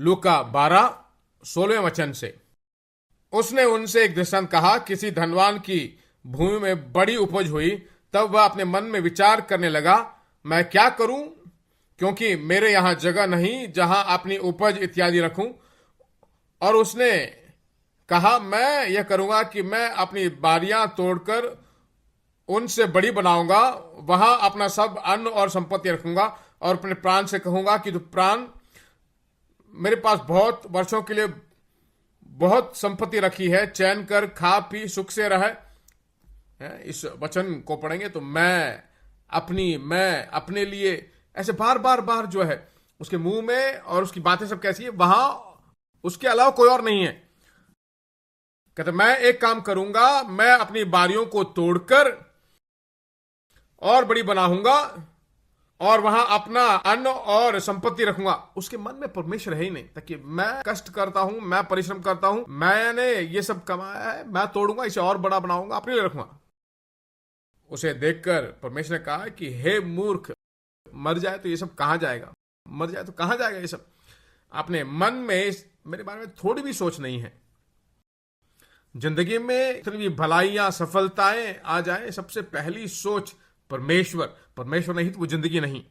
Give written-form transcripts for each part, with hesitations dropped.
लूका 12:16 से। उसने उनसे एक दृष्टांत कहा, किसी धनवान की भूमि में बड़ी उपज हुई। तब वह अपने मन में विचार करने लगा, मैं क्या करूं, क्योंकि मेरे यहां जगह नहीं जहां अपनी उपज इत्यादि रखूं। और उसने कहा, मैं यह करूंगा कि मैं अपनी बारियां तोड़कर उनसे बड़ी बनाऊंगा, वहां अपना सब अन्न और संपत्ति रखूंगा और अपने प्राण से कहूंगा कि तू प्राण, मेरे पास बहुत वर्षों के लिए बहुत संपत्ति रखी है, चैन कर, खा पी सुख से रहे। इस वचन को पढ़ेंगे तो मैं अपने लिए, ऐसे बार बार बार जो है उसके मुंह में, और उसकी बातें सब कैसी है, वहां उसके अलावा कोई और नहीं है। कहते मैं एक काम करूंगा, मैं अपनी बारियों को तोड़कर और बड़ी बनाऊंगा और वहां अपना अन्न और संपत्ति रखूंगा। उसके मन में परमेश्वर है ही नहीं, ताकि मैं कष्ट करता हूं, मैं परिश्रम करता हूं, मैंने ये सब कमाया है, मैं तोड़ूंगा, इसे और बड़ा बनाऊंगा, अपने लिए रखूंगा। उसे देखकर परमेश्वर ने कहा कि हे मूर्ख, मर जाए तो ये सब कहां जाएगा, मर जाए तो कहां जाएगा ये सब। अपने मन में मेरे बारे में थोड़ी भी सोच नहीं है। जिंदगी में इतनी भी भलाइयां सफलताएं आ जाए, सबसे पहली सोच परमेश्वर नहीं तो वो जिंदगी नहीं।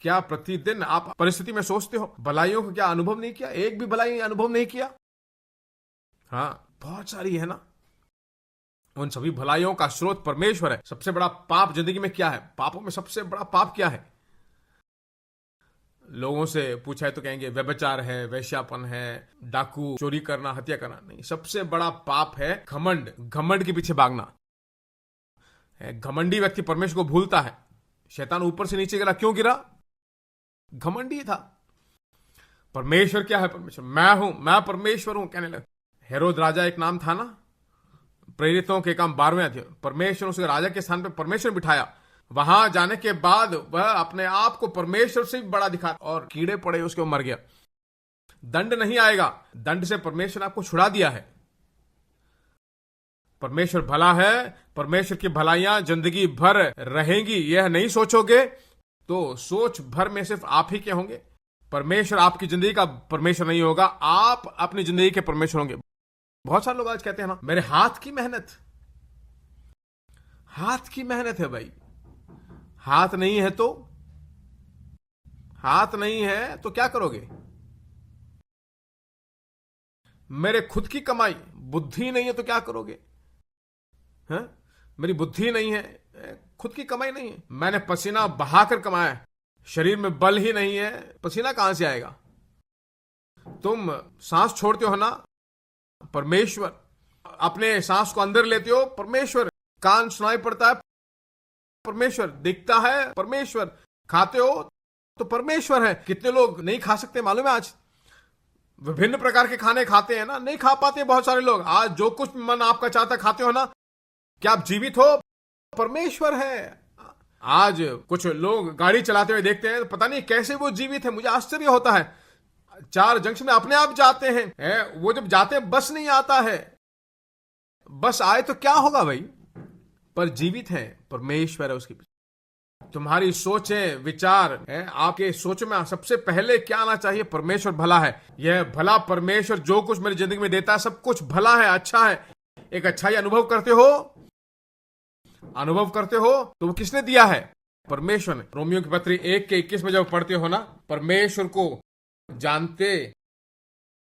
क्या प्रतिदिन आप परिस्थिति में सोचते हो, भलाइयों को क्या अनुभव नहीं किया, एक भी भलाई अनुभव नहीं किया? हाँ, बहुत सारी है ना। उन सभी भलाइयों का स्रोत परमेश्वर है। सबसे बड़ा पाप जिंदगी में क्या है? पापों में सबसे बड़ा पाप क्या है? लोगों से पूछा है तो कहेंगे व्यभिचार है, वैश्यापन है, डाकू, चोरी करना, हत्या करना। नहीं, सबसे बड़ा पाप है घमंड, घमंड के पीछे भागना। घमंडी व्यक्ति परमेश्वर को भूलता है। शैतान ऊपर से नीचे गिरा, क्यों गिरा? घमंडी था। परमेश्वर क्या है? परमेश्वर मैं परमेश्वर हूं कहने लगा। हेरोद राजा एक नाम था ना, प्रेरितों के काम 12वें थे। परमेश्वर उसके राजा के स्थान पर परमेश्वर बिठाया। वहां जाने के बाद वह अपने आप को परमेश्वर से भी बड़ा दिखा और कीड़े पड़े, उसके वो मर गया। दंड नहीं आएगा, दंड से परमेश्वर ने आपको छुड़ा दिया है। परमेश्वर भला है, परमेश्वर की भलाइयां जिंदगी भर रहेंगी, यह नहीं सोचोगे तो सोच भर में सिर्फ आप ही के होंगे। परमेश्वर आपकी जिंदगी का परमेश्वर नहीं होगा, आप अपनी जिंदगी के परमेश्वर होंगे। बहुत सारे लोग आज कहते हैं ना, मेरे हाथ की मेहनत है। भाई, हाथ नहीं है तो क्या करोगे? मेरे खुद की कमाई, बुद्धि नहीं है तो क्या करोगे? मेरी बुद्धि नहीं है, खुद की कमाई नहीं है, मैंने पसीना बहाकर कमाया है, शरीर में बल ही नहीं है, पसीना कहां से आएगा? तुम सांस छोड़ते हो ना, परमेश्वर। अपने सांस को अंदर लेते हो, परमेश्वर। कान सुनाई पड़ता है, परमेश्वर। दिखता है, परमेश्वर। खाते हो तो परमेश्वर है। कितने लोग नहीं खा सकते मालूम है? आज विभिन्न प्रकार के खाने खाते हैं ना, नहीं खा पाते बहुत सारे लोग। आज जो कुछ मन आपका चाहता खाते हो ना, क्या आप जीवित हो? परमेश्वर है। आज कुछ लोग गाड़ी चलाते हुए देखते हैं, पता नहीं कैसे वो जीवित है, मुझे आश्चर्य होता है। 4 जंक्शन में अपने आप जाते हैं, वो जब जाते हैं बस नहीं आता है। बस आए तो क्या होगा भाई? पर जीवित है, परमेश्वर है उसके पीछे। तुम्हारी सोचें, विचार है, आपके सोच में सबसे पहले क्या आना चाहिए? परमेश्वर भला है। यह भला परमेश्वर जो कुछ मेरी जिंदगी में देता है, सब कुछ भला है, अच्छा है। एक अच्छाई अनुभव करते हो तो वो किसने दिया है? परमेश्वर ने। रोमियो की पत्री 1:21 में जब पढ़ते हो ना, परमेश्वर को जानते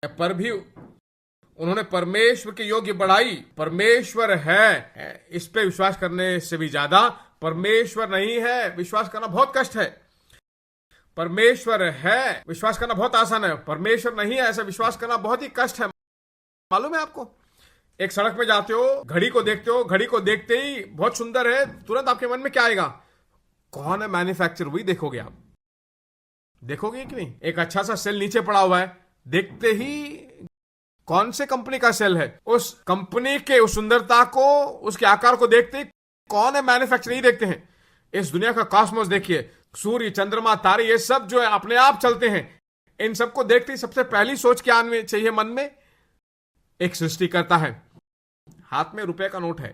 पर भी उन्होंने परमेश्वर के योग्य बढ़ाई। परमेश्वर है, इस पे विश्वास करने से भी ज्यादा परमेश्वर नहीं है, विश्वास करना बहुत कष्ट है। परमेश्वर है, विश्वास करना बहुत आसान है। परमेश्वर नहीं है, ऐसा विश्वास करना बहुत ही कष्ट है। मालूम है आपको? एक सड़क में जाते हो, घड़ी को देखते हो, घड़ी को देखते ही बहुत सुंदर है, तुरंत आपके मन में क्या आएगा? कौन है मैन्युफैक्चरर? वही देखोगे आप। देखोगे कि नहीं? एक अच्छा सा सेल नीचे पड़ा हुआ है, देखते ही कौन से कंपनी का सेल है, उस कंपनी के उस सुंदरता को, उसके आकार को देखते ही कौन है मैन्युफैक्चरर, नहीं देखते हैं। इस दुनिया का कॉस्मोस देखिए, सूर्य, चंद्रमा, तारे, ये सब जो है अपने आप चलते हैं। इन सबको देखते ही सबसे पहली सोच क्या आनी चाहिए मन में? एक सृष्टि करता है। हाथ में रुपए का नोट है,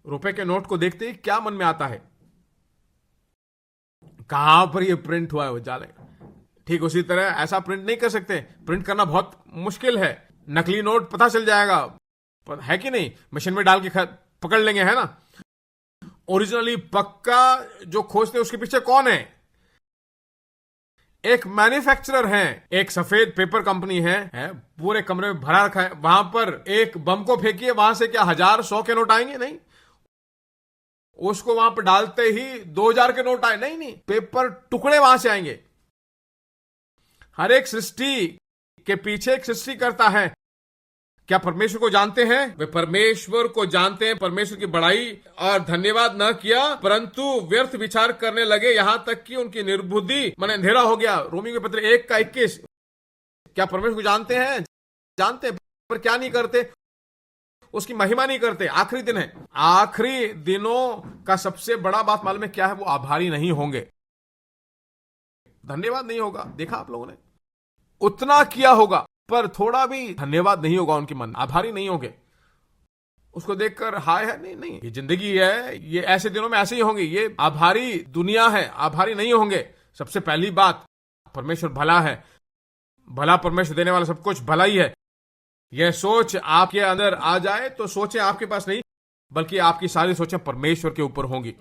रुपए के नोट को देखते ही क्या मन में आता है? कहां पर ये प्रिंट हुआ है? वो जाने ठीक उसी तरह ऐसा प्रिंट नहीं कर सकते, प्रिंट करना बहुत मुश्किल है। नकली नोट पता चल जाएगा, है कि नहीं, मशीन में डाल के पकड़ लेंगे, है ना। ओरिजिनली पक्का जो खोजते उसके पीछे कौन है? एक मैन्युफैक्चरर है, एक सफेद पेपर कंपनी है, पूरे कमरे में भरा रखा है। वहां पर एक बम को फेंकिए, वहां से क्या 1000 100 के नोट आएंगे? नहीं। उसको वहां पर डालते ही 2000 के नोट आए? नहीं, पेपर टुकड़े वहां से आएंगे। हर एक सृष्टि के पीछे एक सृष्टि करता है। क्या परमेश्वर को जानते हैं? वे परमेश्वर को जानते हैं, परमेश्वर की बड़ाई और धन्यवाद न किया, परंतु व्यर्थ विचार करने लगे, यहां तक कि उनकी निर्बुद्धि मन अंधेरा हो गया। रोमियो के पत्र 1:21। क्या परमेश्वर को जानते हैं? जानते हैं, पर क्या नहीं करते? उसकी महिमा नहीं करते। आखिरी दिन है, आखिरी दिनों का सबसे बड़ा बात मालूम है क्या है? वो आभारी नहीं होंगे, धन्यवाद नहीं होगा। देखा आप लोगों ने, उतना किया होगा पर थोड़ा भी धन्यवाद नहीं होगा उनके मन, आभारी नहीं होंगे। उसको देखकर हाय है, नहीं, ये जिंदगी है, ये ऐसे दिनों में ऐसे ही होंगे। ये आभारी दुनिया है, आभारी नहीं होंगे। सबसे पहली बात, परमेश्वर भला है, भला परमेश्वर देने वाला सब कुछ भला ही है। यह सोच आपके अंदर आ जाए तो सोचें आपके पास नहीं, बल्कि आपकी सारी सोचें परमेश्वर के ऊपर होंगी।